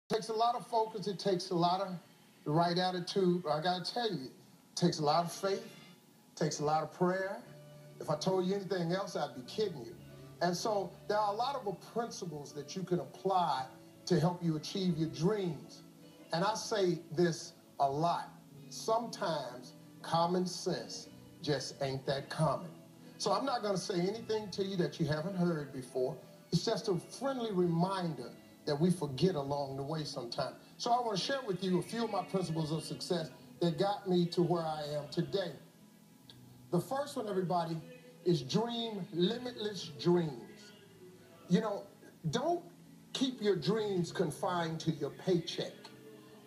It takes a lot of focus. It takes a lot of the right attitude. I got to tell you, it takes a lot of faith. It takes a lot of prayer. If I told you anything else, I'd be kidding you. And so there are a lot of principles that you can apply to help you achieve your dreams. And I say this a lot. Sometimes common sense just ain't that common. So I'm not going to say anything to you that you haven't heard before. It's just a friendly reminder that we forget along the way sometimes. So I want to share with you a few of my principles of success that got me to where I am today. The first one, everybody, is dream limitless dreams. You know, don't keep your dreams confined to your paycheck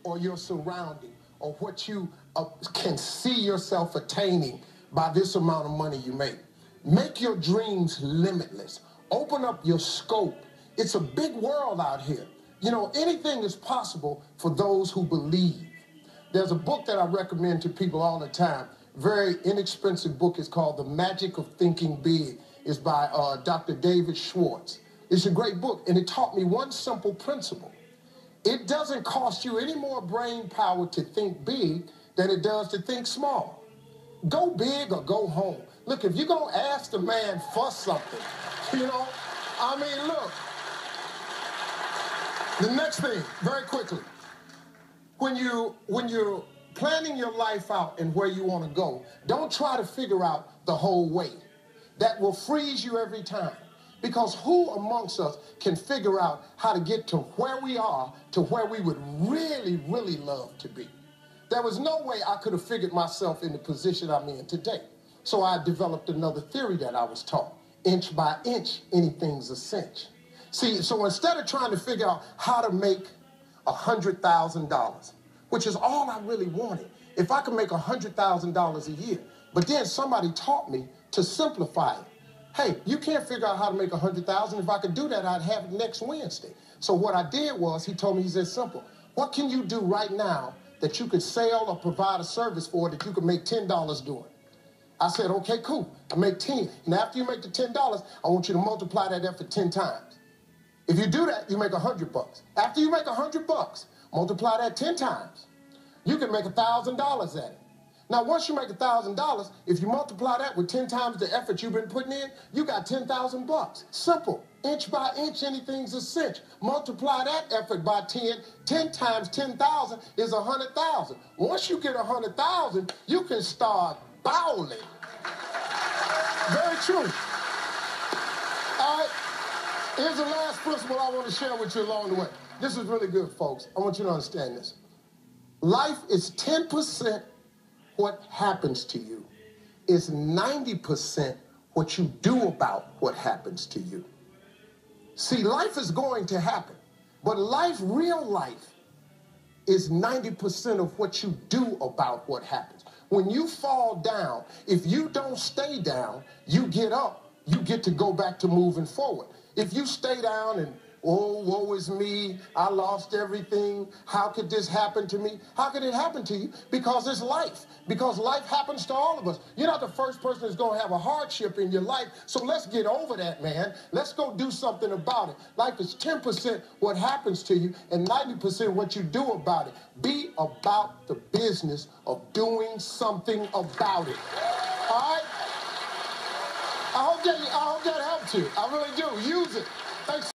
or your surrounding or what you can see yourself attaining by this amount of money you make. Make your dreams limitless. Open up your scope. It's a big world out here. You know, anything is possible for those who believe. There's a book that I recommend to people all the time. Very inexpensive book. It's called The Magic of Thinking Big. It's by Dr. David Schwartz. It's a great book, and it taught me one simple principle. It doesn't cost you any more brain power to think big than it does to think small. Go big or go home. Look, if you're going to ask the man for something, you know, I mean, look. The next thing, very quickly, when you're planning your life out and where you want to go, don't try to figure out the whole way. That will freeze you every time. Because who amongst us can figure out how to get to where we are to where we would really, really love to be? There was no way I could have figured myself in the position I'm in today. So I developed another theory that I was taught. Inch by inch, anything's a cinch. See, so instead of trying to figure out how to make $100,000, which is all I really wanted, if I could make $100,000 a year, but then somebody taught me to simplify it. Hey, you can't figure out how to make $100,000. If I could do that, I'd have it next Wednesday. So what I did was, he told me, he said, simple. What can you do right now that you could sell or provide a service for that you could make $10 doing? I said, okay, cool. I make 10. And after you make the $10, I want you to multiply that effort 10 times. If you do that, you make $100. After you make $100, multiply that 10 times. You can make $1,000 at it. Now, once you make $1,000, if you multiply that with 10 times the effort you've been putting in, you got $10,000. Simple. Inch by inch, anything's a cinch. Multiply that effort by 10. 10 times 10,000 is 100,000. Once you get 100,000, you can start bowling. Very true. All right. Here's the last principle I want to share with you along the way. This is really good, folks. I want you to understand this. Life is 10% what happens to you. It's 90% what you do about what happens to you. See, life is going to happen, but life, real life, is 90% of what you do about what happens. When you fall down, if you don't stay down, you get up. You get to go back to moving forward. If you stay down and, oh, woe is me, I lost everything, how could this happen to me? How could it happen to you? Because it's life. Because life happens to all of us. You're not the first person that's going to have a hardship in your life, so let's get over that, man. Let's go do something about it. Life is 10% what happens to you and 90% what you do about it. Be about the business of doing something about it. All right? I hope that helped you. I really do. Use it. Thanks.